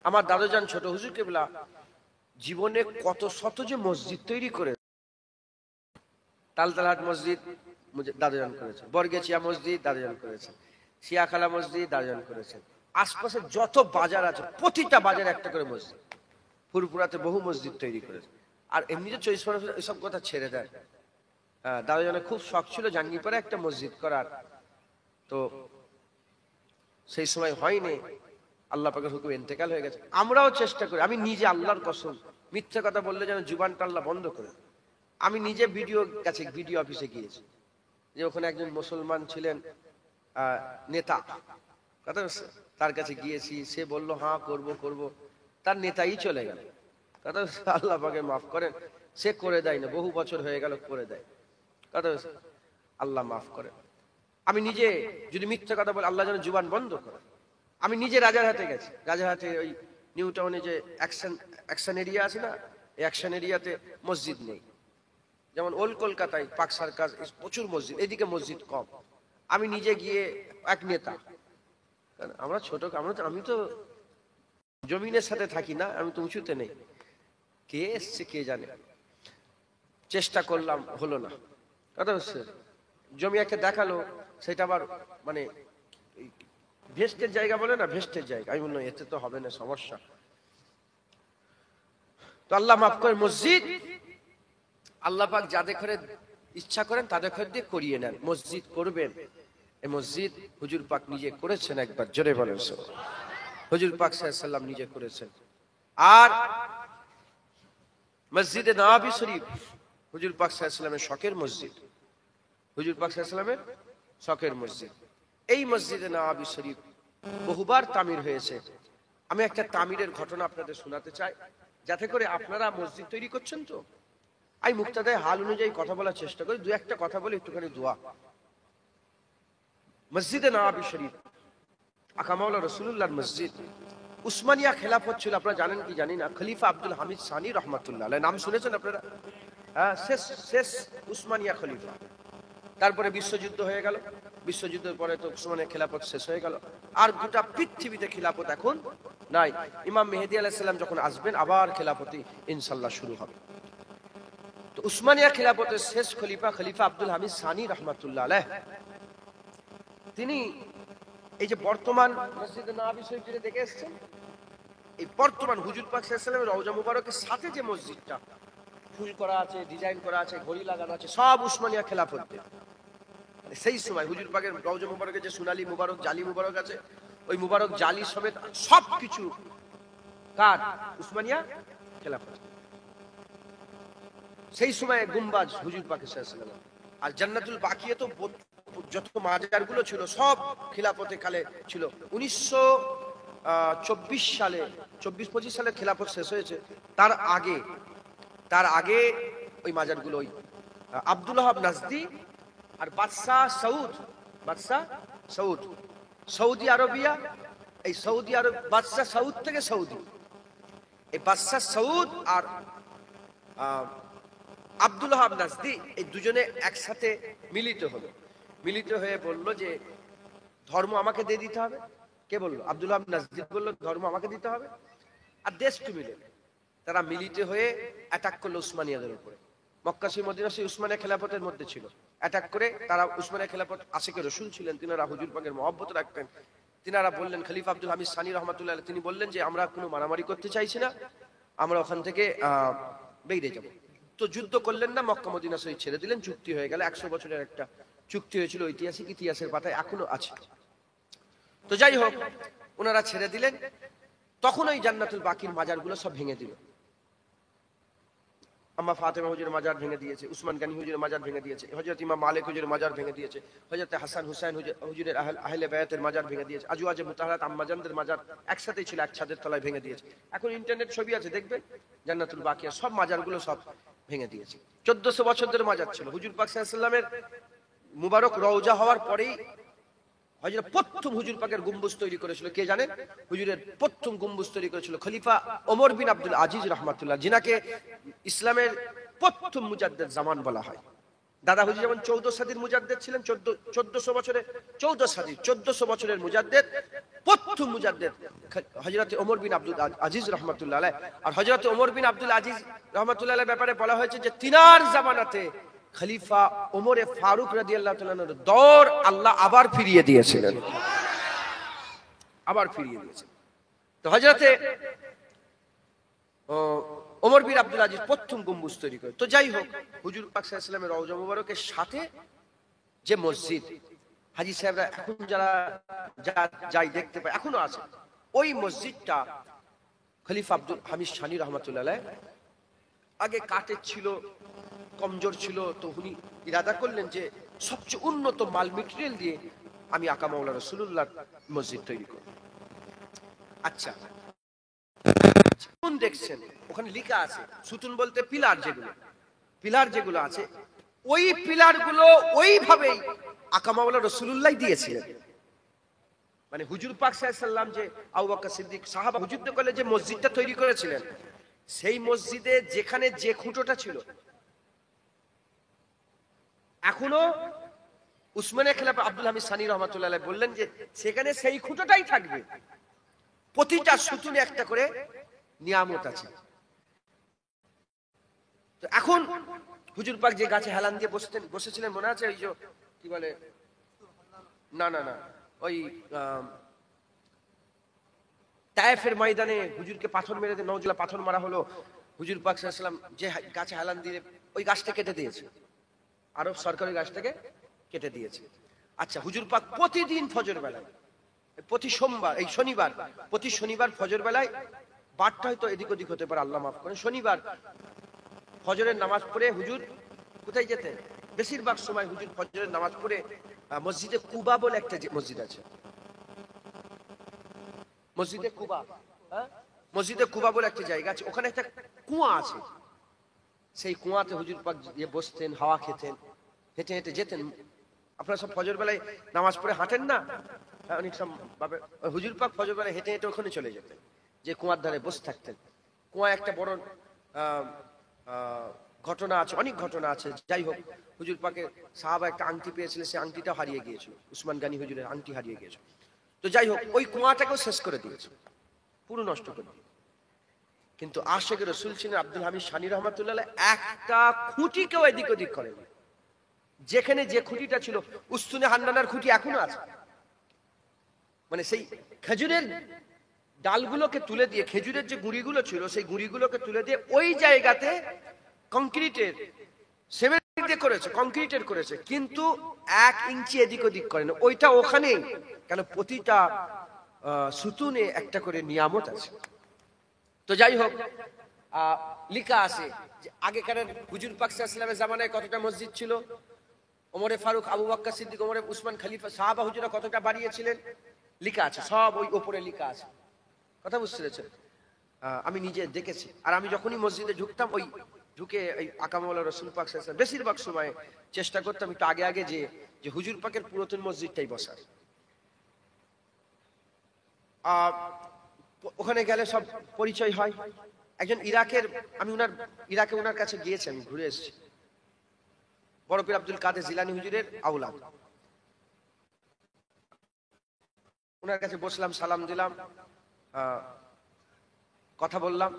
আমার দাদুজান ছোট হুজুর কেবলা জীবনে কত শত যে মসজিদ তৈরি করে, তালতলাহাট মসজিদ দাদুজান করেছেন, বর্গেচিয়া মসজিদ দাদুজান করেছেন, শিয়াখালা মসজিদ দাদুজান করেছেন, আশপাশে যত বাজার আছে প্রতিটা বাজারে একটা করে মসজিদ, ফুরপুরাতে বহু মসজিদ তৈরি করেছে। আর এমনিতে 24 এসব কথা ছেড়ে দেয়। দাদুজানের খুব শখ ছিল জাঙ্গিপাড়া একটা মসজিদ করার, তো সেই সময় হয়নি, আল্লাহ পাকের হুকুমে ইন্তেকাল হয়ে গেছে। আমরাও চেষ্টা করি, আমি নিজে আল্লাহর কসম, মিথ্যা কথা বললে যেন জুবানটা আল্লাহ বন্ধ করে। আমি নিজে ভিডিও অফিসে গিয়েছি, যে ওখানে একজন মুসলমান ছিলেন নেতা, কথা তার কাছে গিয়েছি, সে বলল হ্যাঁ করব, তার নেতাই চলে গেল। কথা আল্লাহ পাকে মাফ করেন, সে করে দেয় না, বহু বছর হয়ে গেল করে দেয়, কথা আল্লাহ মাফ করেন। আমি নিজে যদি মিথ্যা কথা বলি আল্লাহ যেন জুবান বন্ধ করে। আমি নিজে রাজারহাটে গেছি, রাজারহাটে ওই নিউ টাউনে যে অ্যাকশন এরিয়া আছে না, এই অ্যাকশন এরিয়াতে মসজিদ নেই। যেমন ওল্ড কলকাতায় পাক সার্কাস প্রচুর মসজিদ, এদিকে মসজিদ কম। আমি নিজে গিয়ে এক নেতা, আমরা ছোট, আমি তো জমিনের সাথে থাকি না, আমি তো উঁচুতে নেই, কে এসছে কে জানে, চেষ্টা করলাম হলো না। কথা হচ্ছে জমিয়াকে দেখালো, সেটা আবার মানে ভেস্টের জায়গা বলে না, ভেস্টের জায়গা। আমি বললাম এতে তো হবে না, সমস্যা। তো আল্লাহ মাফ করে, মসজিদ আল্লাহ পাক যাদের ঘরে ইচ্ছা করেন তাদের ঘরে দিয়ে করিয়ে নেন, মসজিদ করবেন। এই মসজিদ হুজুর পাক নিজে করেছেন, একবার জোরে বলেন হুজুর পাক সাল্লাল্লাহু আলাইহি ওয়াসাল্লাম নিজে করেছেন। আর মসজিদে নববী শরীফ হুজুর পাক সাল্লাল্লাহু আলাইহি ওয়াসাল্লামের শখের মসজিদ, হুজুর পাক সাল্লাল্লাহু আলাইহি ওয়াসাল্লামের শখের মসজিদ। এই মসজিদে নববী শরীফ বহুবার তামির হয়েছে। আমি একটা তামিরের ঘটনা আপনাদের শোনাতে চাই, যাতে করে আপনারা মসজিদ তৈরি করছেন তো আমি মুক্তাদায় হাল অনুযায়ী কথা বলার চেষ্টা করি, দু একটা কথা বলে একটুখানি দোয়া। মসজিদে নববী শরীফ আকা মাওলা রাসূলুল্লাহর মসজিদ, উসমানিয়া খেলাফত ছিল, আপনারা জানেন কি জানি না, খলিফা আব্দুল হামিদ সানি রহমাতুল্লাহ আলাইহি, নাম শুনেছেন আপনারা? শেষ উসমানিয়া খলিফা। তারপরে বিশ্বযুদ্ধ হয়ে গেল, বিশ্বযুদ্ধের পরে তো উসমানিয়া খেলাফত শেষ হয়ে গেল, আর গোটা পৃথিবীতে খেলাফত এখন নাই। ইমাম মেহেদী আলাইহিস সালাম যখন আসবেন আবার খেলাফতি ইনশাআল্লাহ শুরু হবে। তো উসমানিয়া খেলাফতের শেষ খলিফা আব্দুল হামিদ সানি রহমাতুল্লাহ আলাইহি, তিনি এই যে বর্তমান মসজিদে নববী শরীফ যেটা দেখে এসেছেন, এই বর্তমান হুজুর পাক সাল্লাল্লাহু আলাইহি ওয়াসাল্লামের রওজা মুবারকের সাথে যে মসজিদটা ফুল করা আছে, ডিজাইন করা আছে, ঘড়ি লাগানো আছে, সব উসমানিয়া খেলাফতের। সেই সময় হুজুর পাকের রওজা মুবারকের যে সোনালী মুবারক জালি মুবারক আছে, ওই মুবারক জালি সমেত সবকিছু কার? উসমানিয়া খেলাফত। সেই সময় গুম্বাজ হুজুর পাক সাল্লাল্লাহু আলাইহি ওয়াসাল্লাম। আর জান্নাতুল বাকিয়ে তো যত মাজার গুলো ছিল সব খিলাফতে কালে ছিল। 1924 সালে 24-25 সালে খিলাফত শেষ হয়েছে, তার আগে ওই মাজারগুলো ওই আব্দুল ওয়াহাব নাজদি আর বাদশাহ সৌদ সৌদি আরবিয়া, এই সৌদি আরব বাদশাহ সৌদ থেকে সৌদি, এই বাদশাহ সৌদ আর আব্দুল ওয়াহাব নাজদি এই দুজনে একসাথে মিলিত হয়ে বলল যে ধর্ম আমাকে দিয়ে দিতে হবে। কে বললো? আব্দুল ওয়াহাব নাজদি বললো ধর্ম আমাকে দিতে হবে, আর দেশ তুমি নেবে। তারা মিলিত হয়ে অ্যাটাক করলো উসমানিয়াদের উপরে। মক্কা সেই মদিনা সেই উসমানিয়া খেলাফতের মধ্যে ছিল, অ্যাটাক করে তারা, উসমানিয়া খেলাফত আশিকে রসুল ছিলেন, তিনারা হুজুর পাকের মহব্বত রাখতেন। তিনারা বললেন, খলিফা আব্দুল হামিদ সানি রহমাতুল্লাহ আলাইহি, তিনি বললেন যে আমরা কোনো মারামারি করতে চাইছি না, আমরা ওখান থেকে বেরিয়ে যাব। তো যুদ্ধ করলেন না, মক্কা মদিনা শরীফ ছেড়ে দিলেন, চুক্তি হয়ে গেল। 100 বছরের একটা চুক্তি হয়েছিল, ঐতিহাসিক, ইতিহাসের পাতায় এখনো আছে। তো যাই হোক, ওনারা ছেড়ে দিলেন। তখন ওই জান্নাতুল বাকির মাজারগুলো সব ভেঙে দিল। আম্মা ফাতেমা হুজুরের মাজার ভেঙে দিয়েছে, উসমান গানি হুজুরের মাজার ভেঙে দিয়েছে, হযরত ইমাম মালিক হুজুরের মাজার ভেঙে দিয়েছে, হযরত হাসান হুসাইন হুজুরের আহলে বায়াতের মাজার ভেঙে দিয়েছে, আজওয়াজে মুতাহহারাত আম্মাজানদের মাজার একসাথেই ছিল, এক ছাদের তলায় ভেঙে দিয়েছে। এখন ইন্টারনেট ছবি আছে, দেখবেন জান্নাতুল বাকিয়া সব মাজারগুলো সব ভেঙে দিয়েছে। 1400 বছর ধরে মাজার ছিল। হুজুর পাক সাল্লাল্লাহু আলাইহি ওয়াসাল্লামের মুবারক রওজা হওয়ার পরেই হযরত প্রথম হুজুর পাকের গম্বুজ তৈরি করেছিল, কে জানেন? হুজুরের প্রথম গম্বুজ তৈরি করেছিল খলিফা ওমর বিন আব্দুল আজিজ রাহমাতুল্লাহ, যিনাকে ইসলামের প্রথম মুজাদ্দিদ জামান বলা হয়। দাদা হুজুর যেমন 14 সাদির মুজাদ্দেদ ছিলেন, 1400 বছরে 14 সাদি 1400 বছরের মুজাদ্দেদ, প্রথম মুজাদ্দেদ হযরত ওমর বিন আব্দুল আজিজ রাহমাতুল্লাহ আলাইহি। আর হযরত ওমর বিন আব্দুল আজিজ রাহমাতুল্লাহ আলাইহির ব্যাপারে বলা হয়েছে যে তিনার জামানাতে খলিফা ওমরে ফারুক রাদিয়াল্লাহু তাআলা এর দৌর আল্লাহ আবার ফিরিয়ে দিয়েছিলেন, আবার ফিরিয়ে দিয়েছেন। তো হযরতে ওমর বিন আব্দুল আজিজ প্রথম গম্বুজ তৈরি করে। তো যাই হোক, হুজুর পাক সাল্লাল্লাহু আলাইহি ওয়াসাল্লামের রওজা মুবারকের সাথে যে মসজিদ, হাজী সাহেবরা এখন যারা যাই দেখতে পায় এখনো আছে, ওই মসজিদটা খলিফা আব্দুল হামিদ শানি রহমাতুল্লাহ আলাইহি আগে কাঠের ছিল, কমজোর ছিল। তো উনি ইরাদা করলেন যে সবচেয়ে উন্নত মাল মেটেরিয়াল দিয়ে আমি আকা মাওলা রাসূলুল্লাহ মসজিদ তৈরি করব। আচ্ছা, সুতুন দেখছেন ওখানে লেখা আছে, সুতুন বলতে পিলার যেগুলো আছে, ওই পিলারগুলো ওইভাবেই আকা মাওলা রাসূলুল্লাহ দিয়েছিলেন। মানে হুজুর পাক সাল্লাল্লাহু আলাইহি ওয়াসাল্লাম যে আবু বকর সিদ্দিক সাহাবা হুজুর করলে যে মসজিদটা তৈরি করেছিলেন, সেই মসজিদে যেখানে যে খুঁটোটা ছিল এখনো উসমানে খেলাফা আব্দুল হামিদ সানি রহমাতুল্লাহ আলাইহি বললেন যে সেখানে সেই খুঁটোটাই থাকবে, প্রতিটা সুতুনে একটা করে নিয়ামত আছে। তো এখন হুজুর পাক যে গাছে হেলান দিয়ে বসেছিলেন মনে আছে? ওই যে কি বলে, না না না, ওই তায়েফের ময়দানে হুজুরকে পাথর মেরে দিয়ে নওজলা পাথর মারা হলো, হুজুর পাক সাল্লাল্লাহু আলাইহি ওয়াসাল্লাম যে গাছে হেলান দিয়ে ওই গাছটা কেটে দিয়েছে, আরব সরকারি গাছটাকে কেটে দিয়েছে। আচ্ছা, হুজুর পাক প্রতিদিন ফজর বেলায়, প্রতি সোমবার, এই শনিবার, প্রতি শনিবার ফজর বেলায়, বারটা হয়তো এদিক ওদিক হতে পারে, আল্লাহ মাফ করেন, শনিবার ফজরের নামাজ পড়ে হুজুর কোথায় যেতেন? বেশিরভাগ সময় হুজুর ফজরের নামাজ পড়ে মসজিদে কুবা বলে একটা মসজিদ আছে, মসজিদে কুবা, হ্যাঁ, মসজিদে কুবা বলে একটা জায়গা আছে, ওখানে একটা কুয়া আছে, সেই কুয়াতে হুজুর পাক গিয়ে বসতেন, হাওয়া খেতেন, হেঁটে হেঁটে যেতেন। আপনারা সব ফজর বেলায় নামাজ পড়ে হাঁটেন না? অনেক সব ভাবে হুজুর পাক ফজর বেলায় হেঁটে হেঁটে ওখানে চলে যেতেন, যে কুয়ার ধারে বসে থাকতেন। কুয়া একটা বড় ঘটনা আছে, অনেক ঘটনা আছে। যাই হোক, হুজুর পাকের সাহাবা একটা আংটি পেয়েছিলেন, সেই আংটিটা হারিয়ে গিয়েছিল, উসমান গানি হুজুরের আংটি হারিয়ে গিয়েছিল। তো যাই হোক, ওই কুয়াটাকেও শেষ করে দিয়েছে, পুরো নষ্ট করে দিয়েছে। কিন্তু আশিক রাসূল ছিলেন আব্দুল হামিদ শানি রহমাতুল্লাহ আলাইহি, একটা খুঁটিকেও এদিক ওদিক করেনি। যেখানে যে খুঁটিটা ছিল, উস্তুনে হান্নানার খুঁটি এখনো আছে, মানে সেই খেজুরের ডালগুলোকে তুলে দিয়ে, খেজুরের যে গুঁড়িগুলো ছিল সেই গুঁড়িগুলোকে তুলে দিয়ে ওই জায়গাতে কংক্রিটের সিমেন্ট দিয়ে করেছে, কংক্রিটের করেছে, কিন্তু 1 ইঞ্চি এদিক ওদিক করে না, ওইটা ওখানেই। কেন? প্রতিটা সুতুনে একটা করে নিয়ামত আছে। তো যাই হোক, লেখা আছে যে আগেকার হুজুর পাক সাল্লাল্লাহু আলাইহি ওয়াসাল্লামের জামানায় কতটা মসজিদ ছিল, ওমরে ফারুক, আবু বকর সিদ্দিক, ওমরে উসমান খলিফা, সাহাবা হুজুরা কতটা বাড়িয়েছিলেন, লেখা আছে, সব ওই উপরে লেখা আছে। কথা বুঝতে পেরেছেন? আমি নিজে দেখেছি। আর আমি যখনই মসজিদে ঢুকতাম, ওই ঢুকে এই আকা মাওলা রাসূল পাক সাল্লাল্লাহু আলাইহি ওয়াসাল্লাম বেশিরভাগ সময় চেষ্টা করতাম একটু আগে আগে যে হুজুর পাকের পুরাতন মসজিদটাই বসার। ওখানে গেলে সব পরিচয় হয়। একজন ইরাকের, আমি ইরাকে ওনার কাছে গিয়েছি, আমি ঘুরে এসেছি, বড় পীর আব্দুল কাদের জিলানী হুজুরের আওলাদ। ওনার কাছে বসলাম, সালাম দিলাম, কথা বললাম।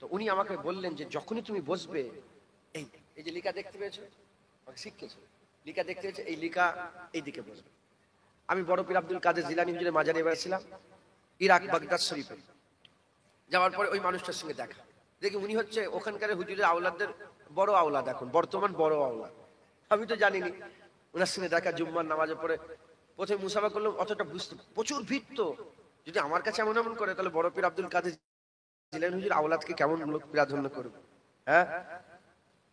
তো উনি আমাকে বললেন যে যখনই তুমি বসবে, এই এই যে লিখা দেখতে পেয়েছো, আমাকে শিখিয়েছে, লিখা দেখতে পেয়েছে, এই লিখা এই দিকে বসবে। আমি বড় পীর আব্দুল কাদের জিলানী হুজুরের মাজারে এসেছিলাম, ইরাক বাগদাদ শরীফে। যাওয়ার পরে ওই মানুষটার সঙ্গে দেখা, দেখি উনি হচ্ছে ওখানকার হুজুরের আওলাদদের বড় আওলাদ, এখন বর্তমান বড় আওলাদ। আমি তো জানিনি। ওনার সঙ্গে দেখা, জুম্মার নামাজের পরে প্রথমে মুসাফা করলাম, অতটা বুঝতে, প্রচুর ভিড়। তো যদি আমার কাছে এমন এমন করে, তাহলে বড় পীর আব্দুল কাদের জিলানী হুজুর আওলাদকে কেমন লোক প্রাধান্য করবে? হ্যাঁ,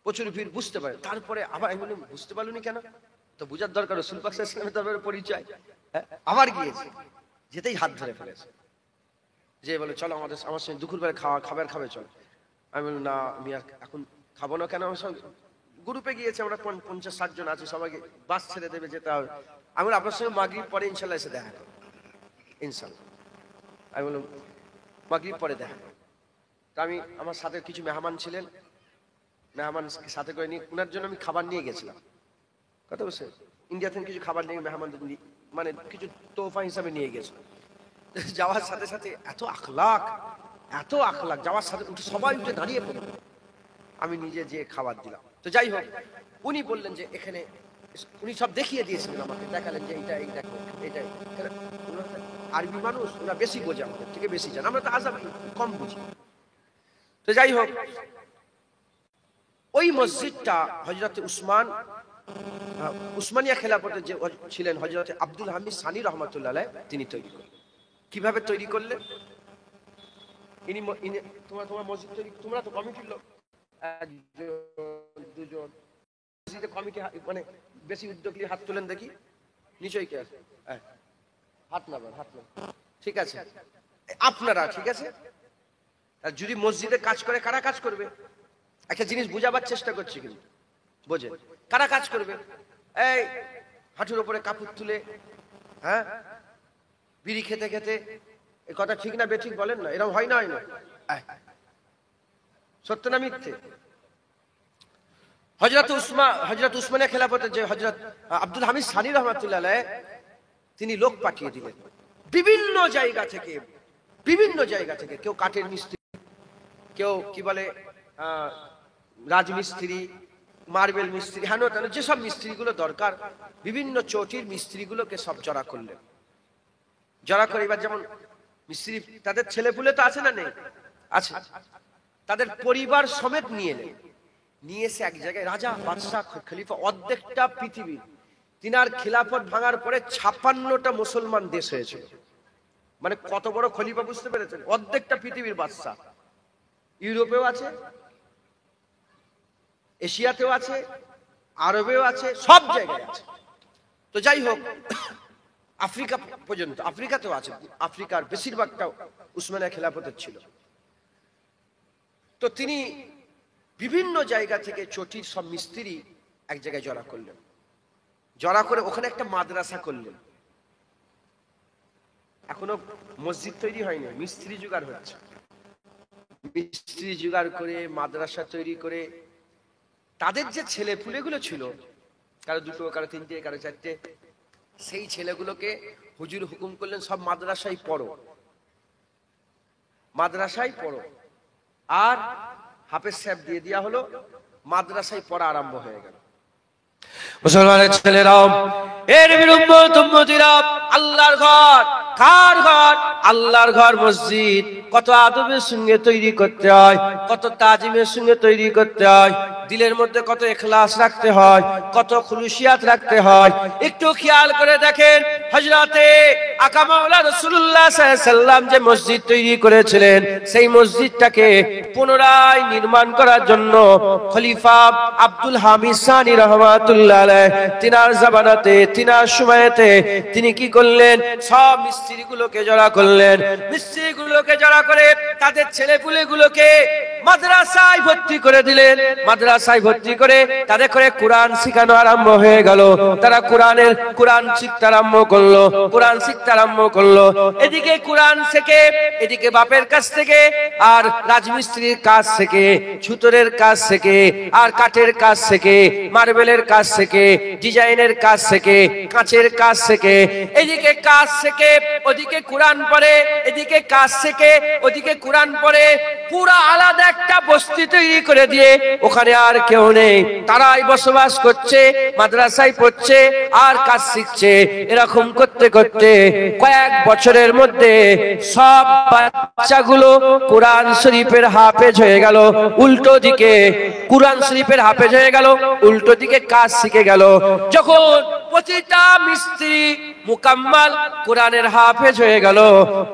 প্রচুর ভিড়, বুঝতে পারে। তারপরে আবার আমি বললাম, বুঝতে পারলুনি কেন? তো বুঝার দরকার, রাসূল পাক সাল্লাল্লাহু আলাইহি ওয়াসাল্লামের দরবারে পরিচয়। আবার গিয়েছে, যেতেই হাত ধরে ফেলেছে, যে বলে চলো আমার সঙ্গে দুপুরবেলা খাবার খাবে, চলো। আমি বললাম না, আমি এখন খাবো না। কেন? আমার সঙ্গে গ্রুপে গিয়েছে, আমরা 50-60 জন আছি, সবাইকে বাস ছেড়ে দেবে, যেতে হবে। আমি বললাম আপনার সঙ্গে মাগরিব পরে ইনশাল্লাহ এসে দেখা করো, ইনশাল্লাহ। আমি বললাম মাগরিব পরে দেখা। তা আমি, আমার সাথে কিছু মেহমান ছিলেন, মেহমানকে সাথে করে নিয়ে ওনার জন্য আমি খাবার নিয়ে গেছিলাম, কথা বলছে, ইন্ডিয়া থেকে কিছু খাবার নিয়ে মেহমানদের মানে কিছু তোহফা হিসাবে নিয়ে গেছিলাম। যাওয়ার সাথে সাথে এত আখলাক, এত আখলাক, যাওয়ার সাথে উঠে সবাই উঠে দাঁড়িয়ে পড়ল, আমি নিজে যে খাবার দিলাম। তো যাই হোক, উনি বললেন যে এখানে, উনি সব দেখিয়ে দিয়েছিলেন আমাকে, দেখালেন যে এইটা, এই দেখো এইটা। আরবি মানুষ, ওরা বেশি বোঝে আমাদের থেকে, বেশি জানে, আমরা তো আজাবি কম বুঝি। তো যাই হোক, ওই মসজিদটা হযরতে উসমানিয়া খেলাফতের যে ছিলেন হযরতে আব্দুল হামিদ সানি রহমাতুল্লাহ আলাইহি, তিনি তৈরি করলেন। কিভাবে তৈরি করলেন? তোমার মসজিদ তৈরি, তোমরা তো কমিটির লোক, দুজন মসজিদে কমিটি, মানে বেশি উদ্যোগ নিয়ে হাত তোলেন দেখি, নিশ্চয়ই কে আছে, হাত নামান, হাত নামান, ঠিক আছে আপনারা, ঠিক আছে। আর যদি মসজিদে কাজ করে, কারা কাজ করবে? একটা জিনিস বুঝাবার চেষ্টা করছি, কিন্তু বোঝেন কারা কাজ করবে? এই হাঁটুর উপরে কাপড় তুলে, হ্যাঁ, বিড়ি খেতে খেতে, এই কথা ঠিক না বেঠিক বলেন না, এরকম হয় না, হয় না, সত্য না মিথ্যে? হযরত উসমানিয়া খেলাফতের যে হযরত আব্দুল হামিদ সানি রহমাতুল্লাহ আলাইহি, তিনি লোক পাঠিয়ে দিলেন বিভিন্ন জায়গা থেকে, বিভিন্ন জায়গা থেকে, কেউ কাঠের মিস্ত্রি, কেউ কি বলে রাজমিস্ত্রি, মার্বেল মিস্ত্রি, হ্যাঁ যেসব মিস্ত্রিগুলো দরকার, বিভিন্ন চটির মিস্ত্রিগুলোকে সব জড়া করলেন। জড়া করে এবার যেমন মিস্ত্রি, তাদের ছেলেপুলে তো আছে না, নেই? আছে। তাদের পরিবার সমেত নিয়ে এলেন, নিয়ে এসে এক জায়গায়, রাজা, বাদশাহ, খলিফা, অর্ধেকটা পৃথিবীর, তিনার খিলাফত ভাঙার পরে 56টা মুসলমান দেশ হয়েছিল। মানে কত বড় খলিফা, বুঝতে পেরেছেন? অর্ধেকটা পৃথিবীর বাদশাহ, ইউরোপেও আছে, এশিয়াতেও আছে, আরবেও আছে, সব জায়গায় আছে। তো যাই হোক, আফ্রিকা পর্যন্ত, আফ্রিকাতেও আছে, আফ্রিকার বেশিরভাগটা উসমানিয়া খেলাফতের ছিল। তো তিনি বিভিন্ন জায়গা থেকে চটির সব মিস্ত্রি এক জায়গায় জড়া করলেন, জড়া করে ওখানে একটা মাদ্রাসা করলেন। এখনো মসজিদ তৈরি হয়নি, মিস্ত্রি জোগাড় হচ্ছে, মিস্ত্রি জোগাড় করে মাদ্রাসা তৈরি করে, তাদের যে ছেলে পুলেগুলো ছিল, কারো দুটো, কারো তিনটে, কারো চারটে, সেই ছেলেগুলোকে হুজুর হুকুম করলেন সব মাদ্রাসায় পড়ো, মাদ্রাসায় পড়ো। আর হাফেজ সাহেব দিয়ে দেওয়া হলো, মাদ্রাসায় পড়া আরম্ভ হয়ে গেল। মুসলমানের ছেলেরাও, এর উম্মতিরা, আল্লাহর ঘর, কার ঘর? আল্লাহর ঘর, মসজিদ কত আদবের সঙ্গে তৈরি করতে হয়, কত তাজিমের সঙ্গে তৈরি করতে হয়, দিলের মধ্যে কত ইখলাস রাখতে হয়, কত খুলুসিয়াত রাখতে হয়। একটু খেয়াল করে দেখেন, হযরতে আকা মাওলানা রাসূলুল্লাহ সাল্লাল্লাহু আলাইহি সাল্লাম যে মসজিদ তৈরি করেছিলেন, সেই মসজিদটাকে পুনরায় নির্মাণ করার জন্য খলিফা আব্দুল হামিদ সানি রহমাতুল্লাহ আলাইহি, তিনার জামানাতে, তিনার সময়েতে তিনি কি করলেন? সব মিস্ত্রিগুলোকে জড়া করলেন, মিস্ত্রিগুলোকে জড়া করে তাদের ছেলেপুলেগুলোকে মাদ্রাসায় ভর্তি করে দিলেন। মাদ্রাসায় ভর্তি করে তাদের করে কোরআন শিখানো আরম্ভ হয়ে গেল। তারা কোরআন শিখতে আরম্ভ করলো, কোরআন শিখতে আরম্ভ করলো। এদিকে কোরআন শেখে, এদিকে বাপের কাছ থেকে, আর রাজমিস্ত্রির কাজ শেখে, ছুতরের কাজ শেখে, আর কাঠের কাজ শেখে, মার্বেলের কাজ শেখে, ডিজাইনের কাজ শেখে, কাঁচের কাজ শেখে। এদিকে কাজ শেখে, ওদিকে কোরআন পড়ে, এদিকে কাজ শেখে, ওদিকে কোরআন পড়ে। পুরা আলাদা একটা বস্তি তৈরি করে দিয়ে, ওখানে আর কেউ নেই, তারাই বসবাস করছে, মাদ্রাসায় পড়ছে আর কাজ শিখছে। এরকম করতে করতে কয়েক বছরের মধ্যে সব বাচ্চাগুলো কোরআন শরীফের হাফেজ হয়ে গেল। উল্টো দিকে কোরআন শরীফের হাফেজ হয়ে গেল, উল্টো দিকে কাজ শিখে গেল। যখন প্রতিটা মিস্ত্রি মুকাম্মাল কোরআনের হাফেজ হয়ে গেল,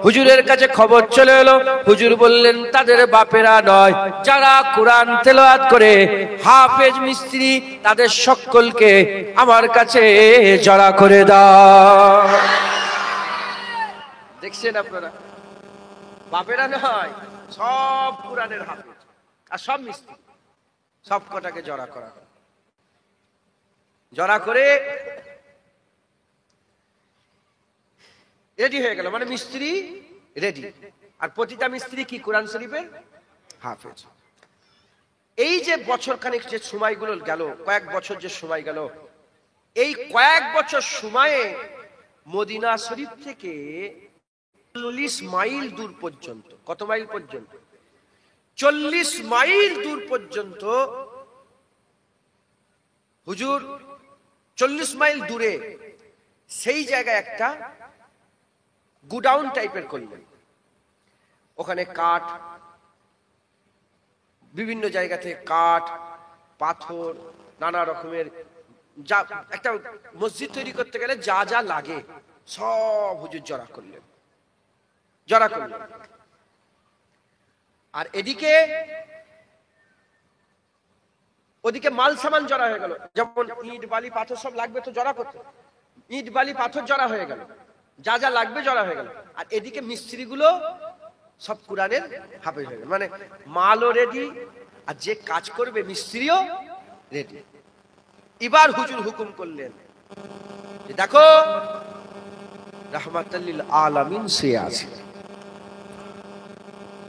হুজুরের কাছে খবর চলে এলো। হুজুর বললেন, তাদের বাপেরা নয়, যারা কোরআন তেলাওয়াত করে হাফেজ মিস্ত্রি, তাদের সকলকে আমার কাছে জড়া করে দাও। দেখছেন আপনারা, বাপেরা নয়, সব কোরআনের হাফেজ আর সব মিস্ত্রি, সব কটাকে জড়া করা, জড়া করে রেডি হয়ে গেল। মানে মিস্ত্রি রেডি, আর প্রতিটা মিস্ত্রি কি? কোরআন শরীফের হাফেজ। এই যে বছর খানিক যে সময়গুলো গেল, কয়েক বছর যে সময় গেল, এই কয়েক বছর সময়ে মদিনা শরীফ থেকে 40 মাইল দূর পর্যন্ত, কত মাইল পর্যন্ত? 40 মাইল দূর পর্যন্ত হুজুর 40 মাইল দূরে সেই জায়গায় একটা গুডাউন টাইপের করলেন। ওখানে কাঠ, বিভিন্ন জায়গা থেকে কাঠ, পাথর, নানা রকমের, যা একটা মসজিদ তৈরি করতে গেলে যা যা লাগে সব হুজুর জড়া করলেন। আর এদিকে ওদিকে মাল সামান জড়া হয়ে গেল, যেমন ইট বালি পাথর সব লাগবে তো জড়া করতে, ইট বালি পাথর জড়া হয়ে গেল, যা যা লাগবে জড়া হয়ে গেল। আর এদিকে মিস্ত্রিগুলো সব কোরআনের হাফেজ হয়ে গেল, মানে মালও রেডি আর যে কাজ করবে মিস্ত্রিও রেডি। এবার হুজুর হুকুম করলেন যে দেখো রাহমাতাল লিল আলামিন সে আছে।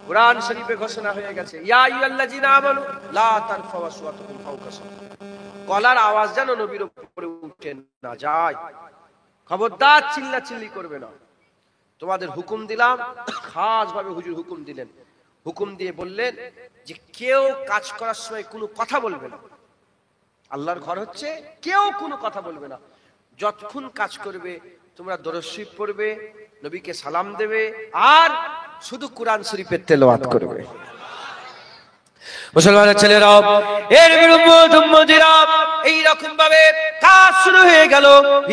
কুরআন শরীফে ঘোষণা হয়ে গেছে, ইয়া আইয়ুহাল্লাযিনা আমানু লা তারফাউ আসওয়াতাকুম ফাওকা সাওতি, গলার আওয়াজ যেন নবীর উপরে উঠে না যায়, খবরদার চিল্লাচিল্লি করবে না। তোমাদের হুকুম দিলাম, খাস ভাবে হুজুর হুকুম দিলেন। হুকুম দিয়ে বললেন যে কেউ কাজ করার সময় কোনো কথা বলবে না। আল্লাহর ঘর হচ্ছে, কেউ কোনো কথা বলবে না। যতক্ষণ কাজ করবে তোমরা দরুদ শরীফ পড়বে, নবীকে সালাম দেবে, আর শুধু কোরআন শরীফের তেলাওয়াত করবে। মুসলমানের ছেলেরাও, এর উম্মতিরা এইরকম ভাবে কাজ শুরু হয়ে গেল,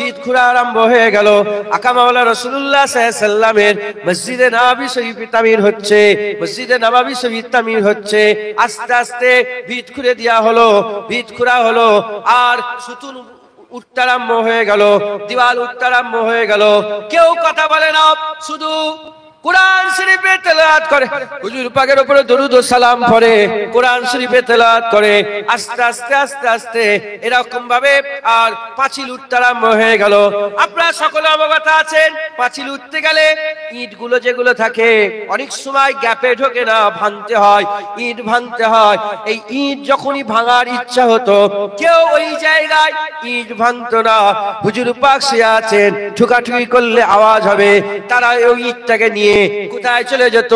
ঈদ ঘোরা আরম্ভ হয়ে গেল। আকা মাওলা রাসূলুল্লাহ সাল্লাল্লাহু আলাইহি ওয়াসাল্লামের মসজিদে নববী শরীফ তামির হচ্ছে, মসজিদে নববী শরীফ তামির হচ্ছে। আস্তে আস্তে ভিত খুঁড়ে দেওয়া হলো, ভিত খুঁড়া হলো, আর সুতুন উঠতে আরম্ভ হয়ে গেল, দেওয়াল উঠতে আরম্ভ হয়ে গেল। কেউ কথা বলে না, শুধু কোরআন শরীফে তেলাওয়াত করে, হুজুর পাকের উপরে দরুদ ও সালাম পড়ে, কোরআন শরীফে তেলাওয়াত করে। আস্তে আস্তে আস্তে আস্তে এরকম ভাবে আর পাঁচিল উঠতে আরম্ভ হয়ে গেল। আপনারা সকলে অবগত আছেন, পাঁচিল উঠতে গেলে ইটগুলো যেগুলো থাকে অনেক সময় গ্যাপে ঢোকে না, ভাঙতে হয়, ইট ভাঙতে হয়। এই ইট যখনই ভাঙার ইচ্ছা হতো, কেউ ওই জায়গায় ইট ভাঙতো না। হুজুর পাক শুয়ে আছেন, ঠুকাঠুকি করলে আওয়াজ হবে, তারা ওই ইটটাকে নিয়ে কোথায় চলে যেত?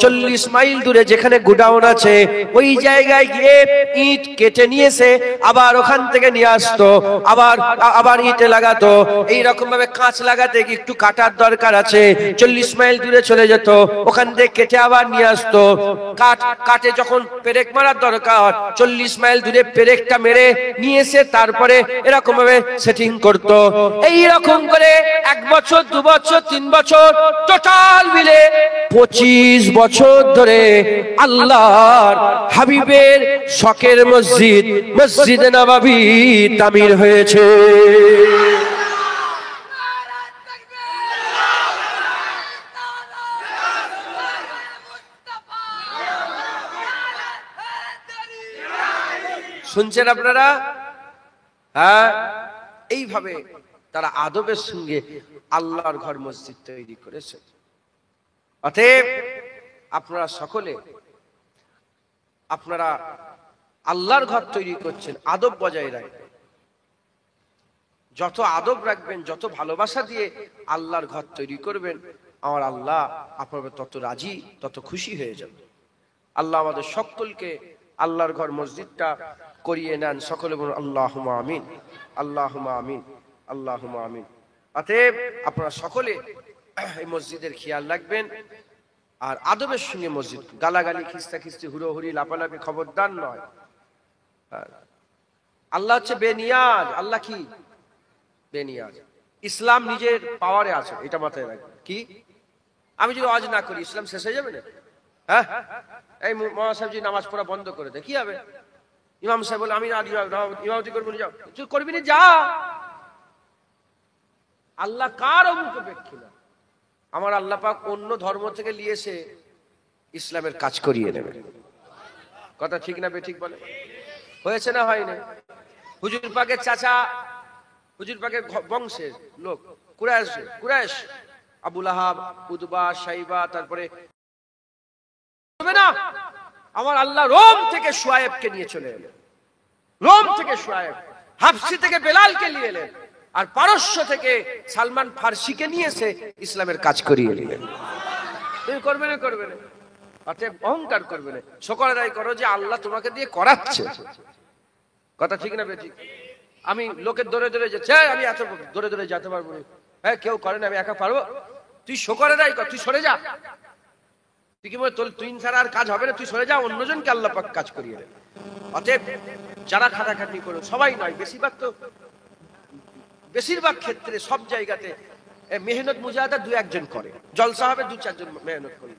40 মাইল দূরে যেখানে গোডাউন আছে ওই জায়গায় গিয়ে ইট কেটে নিয়েছে, আবার ওখান থেকে নিয়ে আসতো, আবার ইটে লাগাতো। এইরকম ভাবে কাঁচ লাগাতে একটু কাটার দরকার আছে, 40 মাইল দূরে চলে যেত, ওখান থেকে কেটে আবার নিয়ে আসতো। কাটে যখন পেরেক মারার দরকার, 40 মাইল দূরে পেরেকটা মেরে নিয়ে এসে তারপরে এরকম ভাবে সেটিং করতো। এইরকম করে 1 বছর 2 বছর 3 বছর টোটাল মিলে 25 বছর ধরে আল্লাহর হাবিবের শখের মসজিদ মসজিদে নববী তামির হয়েছে। শুনছেন আপনারা? হ্যাঁ, এইভাবে তারা আদবের সঙ্গে আল্লাহর ঘর মসজিদ তৈরি করেছে। অতএব আপনারা সকলে আপনারা আল্লাহর ঘর তৈরি করছেন, আদব বজায় রাখবেন। যত আদব রাখবেন, যত ভালোবাসা দিয়ে আল্লাহর ঘর তৈরি করবেন, আমার আল্লাহ আপনার তত রাজি, তত খুশি হয়ে যাবে। আল্লাহ আমাদের সকলকে আল্লাহর ঘর মসজিদটা করিয়ে নেন। সকলে বলুন আল্লাহুম্মা আমিন, আল্লাহুম্মা আমিন, আল্লাহুম্মা আমিন। অতএব আপনারা সকলে এই মসজিদের খেয়াল রাখবেন, আর আদবের সঙ্গে মসজিদ, গালাগালি, খিস্তাখিস্তি, হুড়োহুড়ি, লাপালাপি খবরদার নয়। আল্লাহ হচ্ছে বেনিয়াজ। আল্লাহ কি? বেনিয়াজ। ইসলাম নিজের পাওয়ারে আছে, এটা মাথায় রাখবেন। কি? আমি যদি ওয়াজ না করি ইসলাম শেষ হয়ে যাবে না? হ্যাঁ, এই মৌলানা সাহেব যদি নামাজ পড়া বন্ধ করে দেয় কি হবে? ইমাম সাহেব বলে আমি ইমামতি করবো, যাও, তুই করবি না, যা। আল্লাহ কারও মুখে ব্যক্তি না। আমার আল্লাহ পাক অন্য ধর্ম থেকে নিয়ে এসে ইসলামের কাজ করিয়ে নেবে। কথা ঠিক না বেঠিক বলে? হয়েছে না হয়নি? হুজুর পাকের চাচা, হুজুর পাকের বংশের লোক, কুরাইশ, আবু লাহাব, উতবা, শাইবা, তারপরে না আমার আল্লাহ রোম থেকে শুআয়বকে নিয়ে চলে এলেন, রোম থেকে শুআয়ব, হাবশি থেকে বেলালকে নিয়ে এলেন, আর পারস্য থেকে সালমান ফার্সিকে নিয়ে এসে ইসলামের কাজ করিয়ে নিলেন। তুমি করবে না, করবে না, অতএব অহংকার করবে না, শুকর আদায় করো যে আল্লাহ তোমাকে দিয়ে করাচ্ছে। কথা ঠিক না বেঠিক? আমি লোকের দৌড়ে দৌড়ে যাচ্ছে, আমি এত দৌড়ে দৌড়ে যেতে পারবো না, হ্যাঁ কেউ করে না, আমি একা পারবো? তুই শুকর আদায় কর, তুই সরে যা। তুই কি বলে তোর তুই ছাড়া আর কাজ হবে না, তুই সরে যা, অন্যজনকে আল্লাহ পাক কাজ করিয়ে দেন। অতএব যারা খাটাখাটি করো, সবাই নয়, বেশিরভাগ ক্ষেত্রে সব জায়গাতে মেহনত মুজাহাদা দু একজন করে, জলসা হবে দু চারজন মেহনত করে,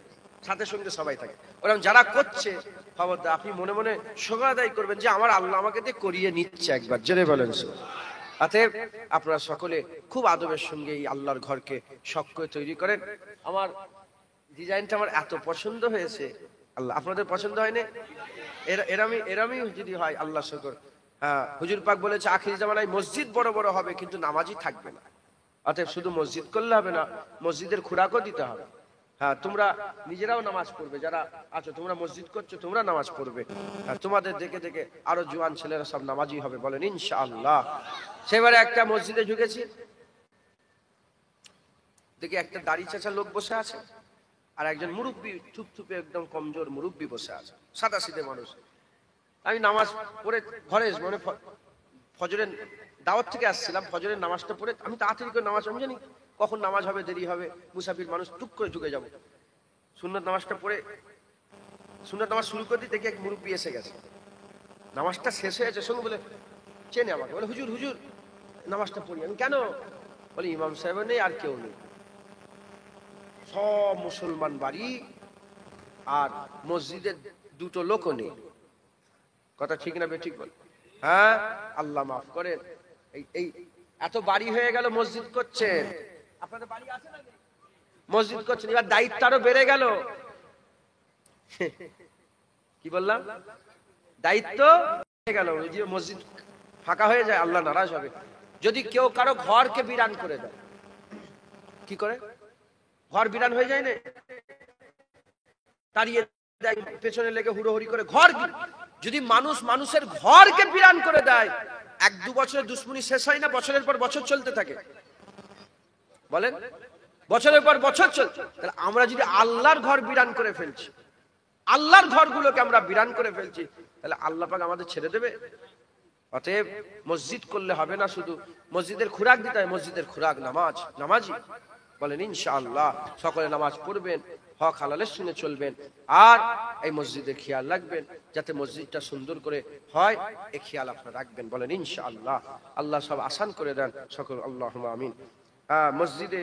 সাথে সঙ্গে সবাই থাকে। ওরকম যারা করছে খবরদার আপনি মনে মনে শুকর আদায় করবেন যে আমার আল্লাহ আমাকে দিয়ে করিয়ে নিচ্ছে একবার, জেনে বলেন। অতএব আপনারা সকলে খুব আদবের সঙ্গে এই আল্লাহর ঘরকে শখ করে তৈরি করেন। আমার ডিজাইনটা আমার এত পছন্দ হয়েছে, আল্লাহ আপনাদের পছন্দ হয়নি? এরামই যদি হয় আল্লাহ শুকর। হ্যাঁ, হুজুর পাক বলেছে আখির জামানায় মসজিদ বড় বড় হবে কিন্তু নামাজি থাকবে না। অতএব শুধু মসজিদ করলে হবে না, মসজিদের খুরাকও দিতে হবে। হ্যাঁ, তোমরা নিজেরাও নামাজ পড়বে, যারা আছো তোমরা মসজিদ করছো তোমরা নামাজ পড়বে। হ্যাঁ, তোমাদের দেখে দেখে আরো জোয়ান ছেলেরা সব নামাজি হবে, বলেন ইনশাআল্লাহ। সেবারে একটা মসজিদে ঢুকেছি, দেখি একটা দাড়ি চাচা লোক বসে আছে, আর একজন মুরব্বী থুপথুপে একদম কমজোর মুরব্বী বসে আছে, সাদা সিধে মানুষ। আমি নামাজ পড়ে ঘরে মানে ফজরের দাওয়াত থেকে আসছিলাম, ফজরের নামাজটা পড়ে আমি তাড়াতাড়ি করে নামাজ, আমি জানি কখন নামাজ হবে, দেরি হবে, মুসাফির মানুষ, টুক করে ঢুকে যাবো। সুন্নত নামাজটা পড়ে সুন্নত নামাজ শুরু করে দিই, দেখি এক মুরব্বী এসে গেছে। নামাজটা শেষ হয়ে গেছে, সঙ্গে বলে চেনে আমাকে, বলে হুজুর হুজুর নামাজটা পড়ি। আমি কেন? বলে ইমাম সাহেব নেই আর কেউ নেই, সব মুসলমান বাড়ি, আর মসজিদের দুটো লোকও নেই। কথা ঠিক না বেঠিক বল? হ্যাঁ, আল্লাহ মাফ করেন। এই এত বাড়ি হয়ে গেল, মসজিদ করছেন, আপনাদের বাড়ি আছে না? মসজিদ করছেন, এবার দায়িত্ব আরো বেড়ে গেল। কি বললাম? দায়িত্ব বেড়ে গেল। ওই যে মসজিদ ফাঁকা হয়ে যায়, আল্লাহ নারাজ হবে। যদি কেউ কারো ঘরকে বিরান করে দেয়, কি করে? ঘর বিরান হয়ে যায় না, তাড়িয়ে দেয়, পেছনে লেগে হুড়োহুড়ি করে ঘর। যদি মানুষের ঘরকে বিরান করে দেয়, এক দু বছরের দুশ্মনী শেষ হয় না, বছরের পর বছর চলতে থাকে, বলেন বছরের পর বছর চলছে। তাহলে আমরা যদি আল্লাহর ঘর বিরান করে ফেলছি, আল্লাহর ঘরগুলোকে আমরা বিরান করে ফেলছি, তাহলে আল্লাহ পাক আমাদের ছেড়ে দেবে? অতএব মসজিদ করলে হবে না, শুধু মসজিদের খুরাক দিতে হয়। মসজিদের খুরাক নামাজ, নামাজি, বলেন ইনশাআল্লাহ। সকলে নামাজ পড়বেন, হক হালালের শুনে চলবেন, আর এই মসজিদের খেয়াল রাখবেন যাতে মসজিদটা সুন্দর করে হয়, এই খেয়াল আপনারা রাখবেন, বলেন ইনশাআল্লাহ। আল্লাহ সব আসান করে দেন সকল, আল্লাহুম্মা আমিন। মসজিদে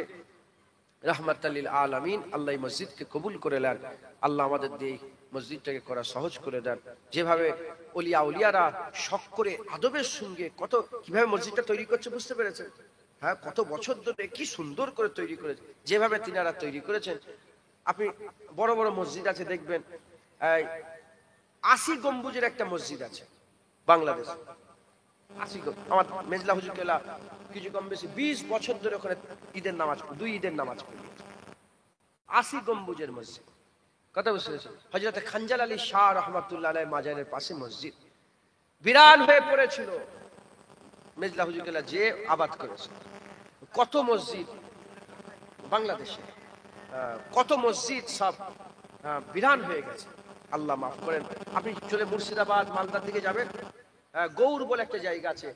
রাহমাতাল লিল আলামিন, আল্লাহ এই মসজিদকে কবুল করে নেন। আল্লাহ আমাদের দিয়ে মসজিদটাকে করা সহজ করে দেন। যেভাবে উলিয়ারা শখ করে আদবের সঙ্গে কত কিভাবে মসজিদটা তৈরি করছে বুঝতে পেরেছেন? হ্যাঁ, কত বছর ধরে কি সুন্দর করে তৈরি করেছে, যেভাবে তিনারা তৈরি করেছেন। আপনি বড় বড় মসজিদ আছে দেখবেন, 80 গম্বুজের একটা মসজিদ আছে বাংলাদেশ, 80 গম্বুজ। আমার মেজলা হুজুর কেলা কিছু কম বেশি 20 বছর ধরে ওখানে ঈদের নামাজ, 2 ঈদের নামাজ পড়িয়েছে। 80 গম্বুজের মসজিদ, কথা বুঝতে পেরেছেন? হযরত খানজাল আলী শাহ রহমাতুল্লাহ আলাইহির মাজারের পাশে মসজিদ বিরান হয়ে পড়েছিল, মেজলা হুজুর কেলা যে আবাদ করেছে। কত মসজিদ বাংলাদেশে, কত মসজিদ সব বিরান হয়ে গেছে, আল্লাহ মাফ করেন। আপনি চলে মুর্শিদাবাদ মালদার দিকে যাবেন, গৌর বলে একটা জায়গা আছে,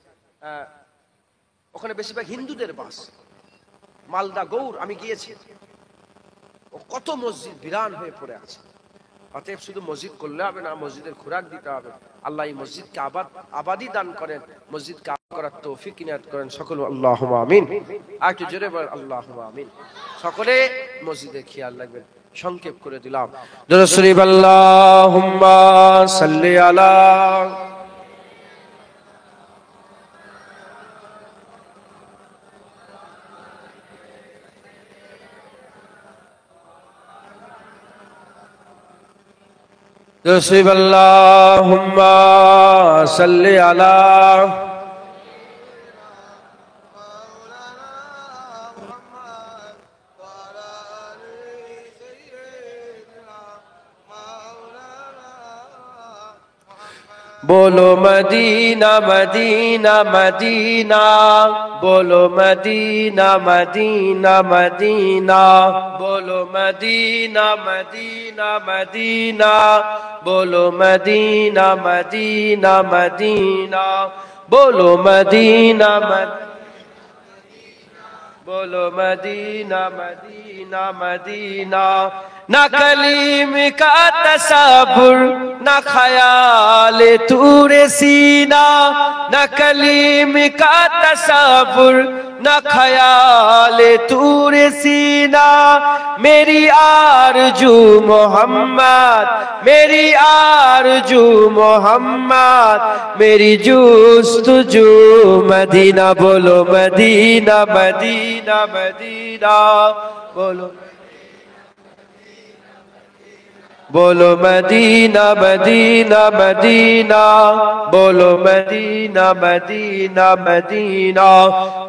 ওখানে বেশিরভাগ হিন্দুদের বাস, মালদা গৌর, আমি গিয়েছি, কত মসজিদ বিরান হয়ে পড়ে আছে। অতএব শুধু মসজিদ করলে হবে না, মসজিদের খুরাক দিতে হবে। আল্লাহ এই মসজিদকে আবাদি দান করেন, মসজিদকে করার তৌফিক ইনায়াত করেন সকল, আল্লাহুম্মা আমিন। আর একটু জোরে বলেন আল্লাহুম্মা আমিন। সকলে মসজিদের খেয়াল রাখবেন। সংক্ষেপ করে দিলাম, দরুদ শরীফ, আল্লাহুম্মা সাল্লি আলা رسول اللهم صل على बोलो मदीना मदीना मदीना, बोलो मदीना मदीना मदीना, बोलो मदीना मदीना मदीना, बोलो मदीना मदीना मदीना, बोलो मदीना मदीना, बोलो मदीना मदीना मदीना। ना कलीम का तसब्बुर ना ख्याल तूरे सीना, ना कलीम का तसब्बुर ना ख्याल तूरे सीना। मेरी आरजू मोहम्मद, मेरी आरजू मोहम्मद, मेरी जुस्तजू मदीना। बोलो मदीना मदीना मदीना, बोलो बोलो मदीना मदीना मदीना, बोलो मदीना मदीना मदीना।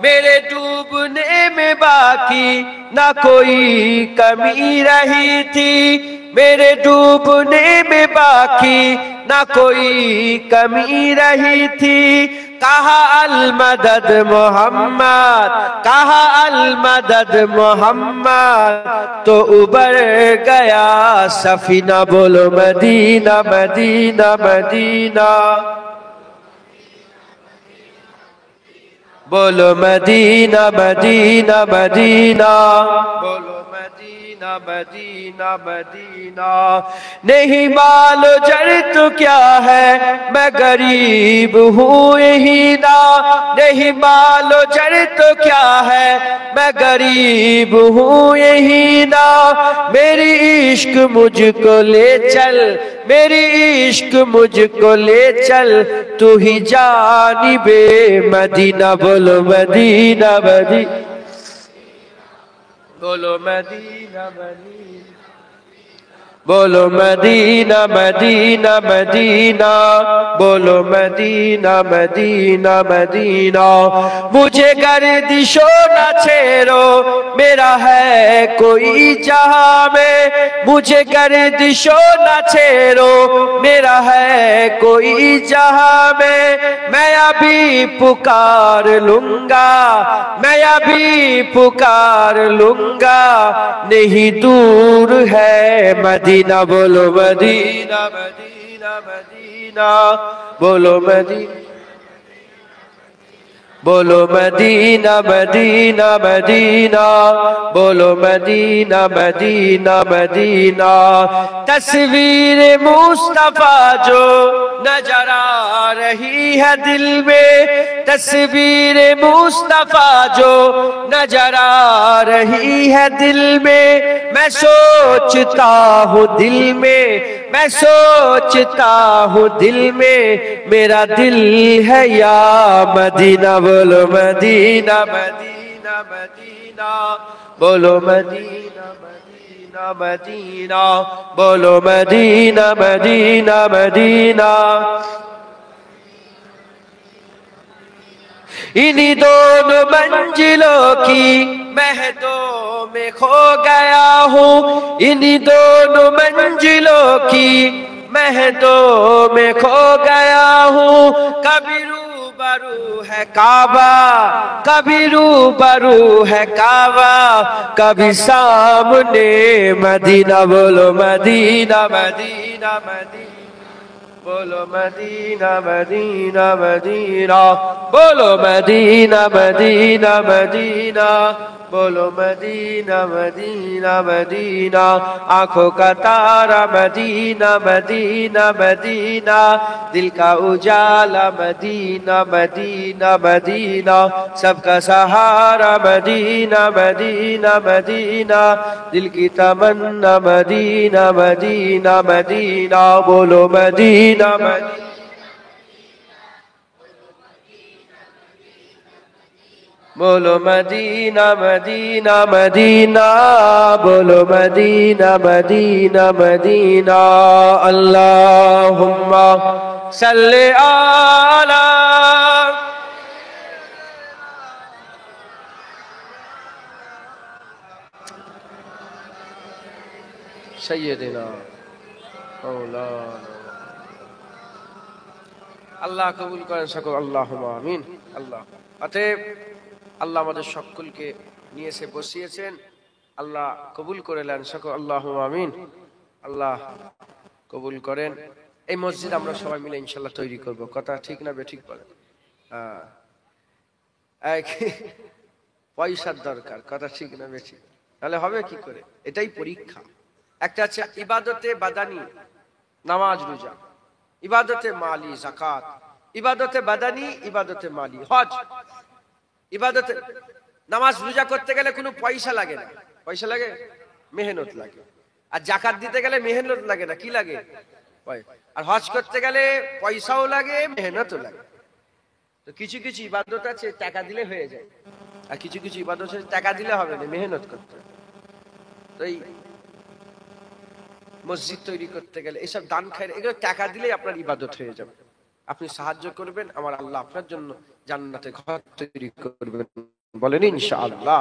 मेरे डूबने में बाकी ना कोई कमी रही थी, मेरे डूबने में बाकी ना कोई कमी रही थी। कहा अल मदद मोहम्मद, कहा अल मदद मोहम्मद, तो उबर गया सफीना। बोलो मदीना मदीना मदीना, बोलो मदीना मदीना मदीना, बोलो मदीना मदीना मदीना। नहीं मालो जर तो क्या है मैं गरीब हूँ यही ना, नहीं मालो जर तो क्या है मैं गरीब हूँ यही ना। मेरी इश्क मुझको ले चल, मेरी इश्क मुझको ले चल, तू ही जानिबे मदीना। बोलो मदीना मदीना, बोलो मदीना मदीना, बोलो मदीना मदीना मदीना, बोलो मदीना मदीना मदीना। मुझे गर्दिशो न छेड़ो मेरा है कोई जहां में, मुझे गर्दिशो न छेड़ो मेरा है कोई जहां में। मैं अभी पुकार लूंगा, मैं अभी पुकार लूंगा, नहीं दूर है मदीना। बोलो मदीना मदीना मदीना, बोलो मदीना, बोलो मदीना मदीना मदीना, बोलो मदीना मदीना मदीना। तस्वीर मुस्तफा जो नजर आ रही है दिल में, तस्वीर मुस्तफा जो नजर आ रही है दिल में। मैं सोचता हूँ दिल में, मैं सोचता हूँ दिल में, मेरा दिल है या मदीना। बोलो मदीना मदीना मदीना, बोलो मदीना मदीना मदीना, बोलो मदीना मदीना मदीना। इन्हीं दोनों मंजिलों की महदों में खो गया हूँ, इन्हीं दोनों मंजिलों की महदों में खो गया हूँ। कभी रूबरू है काबा, कभी रूबरू है काबा, कभी सामने मदीना। बोलो मदीना मदीना मदीना, बोलो मदीना मदीना मदीना, बोलो मदीना मदीना मदीना, बोलो मदीना मदीना मदीना। आंखों का तारा मदीना मदीना मदीना, दिल का उजाला मदीना मदीना मदीना, सबका सहारा मदीना मदीना मदीना, दिल की तमन्ना मदीना मदीना मदीना। बोलो मदीना मदीना, बोलो मदीना मदीना मदीना, बोलो मदीना मदीना मदीना। अल्लाहुम्मा सल्ले आला सय्यदिना मौलाना। আল্লাহ কবুল করেন সকল, আল্লাহুম্মা আমিন। আল্লাহ অতএব আল্লাহ আমাদের সকলকে নিয়ে এসে বসিয়েছেন, আল্লাহ কবুল করে নেন সকল, আল্লাহুম্মা আমিন। আল্লাহ কবুল করেন। এই মসজিদ আমরা সবাই মিলে ইনশাল্লাহ তৈরি করব, কথা ঠিক না বেঠিক বলেন? পয়সার দরকার, কথা ঠিক না বেঠিক? তাহলে হবে কি করে? এটাই পরীক্ষা। একটা আছে ইবাদতে বাদানি, নামাজ রোজা, ইবাদতে মালি যাকাত, ইবাদতে বাদানি, ইবাদতে মালি হজ। ইবাদতে নামাজ রোজা করতে গেলে কোনো পয়সা লাগে না, পয়সা লাগে? মেহনত লাগে। আর যাকাত দিতে গেলে মেহনত লাগে না, কি লাগে? আর হজ করতে গেলে পয়সাও লাগে, মেহনতও লাগে। তো কিছু কিছু ইবাদত আছে টাকা দিলে হয়ে যায়, আর কিছু কিছু ইবাদত আছে টাকা দিলে হবে না, মেহনত করতে হবে। তো এই মসজিদ তৈরি করতে গেলে এসব দান খায়, এগুলো টাকা দিলেই আপনার ইবাদত হয়ে যাবে। আপনি সাহায্য করবেন, আমার আল্লাহ আপনার জন্য জান্নাতে ঘর তৈরি করবেন, বলেন ইনশাআল্লাহ।